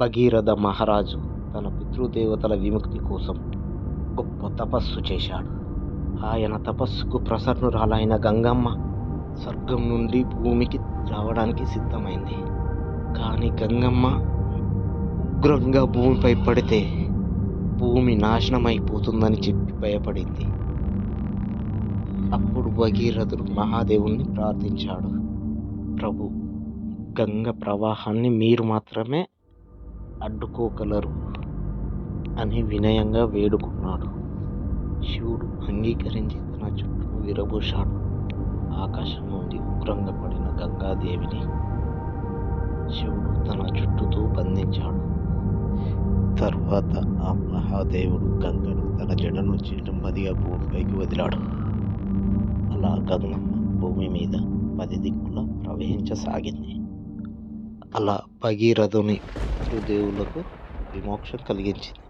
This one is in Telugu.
భగీరథ మహారాజు తన పితృదేవతల విముక్తి కోసం గొప్ప తపస్సు చేశాడు. ఆయన తపస్సుకు ప్రసన్నురాలైన గంగమ్మ స్వర్గం నుండి భూమికి రావడానికి సిద్ధమైంది. కానీ గంగమ్మ ఉగ్రంగా భూమిపై పడితే భూమి నాశనమైపోతుందని చెప్పి భయపడింది. అప్పుడు భగీరథుడు మహాదేవుణ్ణి ప్రార్థించాడు. ప్రభు, గంగ ప్రవాహాన్ని మీరు మాత్రమే అడ్డుకోగలరు అని వినయంగా వేడుకున్నాడు. శివుడు అంగీకరించి తన చుట్టూ విరబూశాడు. ఆకాశం నుండి ఉగ్రంగా పడిన గంగాదేవిని శివుడు తన చుట్టూతో బంధించాడు. తర్వాత ఆ మహాదేవుడు గంగను తన జడ నుంచి నెమ్మదిగా భూమిపైకి వదిలాడు. అలా గంగమ్మ భూమి మీద 10 దిక్కులా ప్రవహించసాగింది. అలా భగీరథుని పితృదేవులకు విమోక్షం కలిగించింది.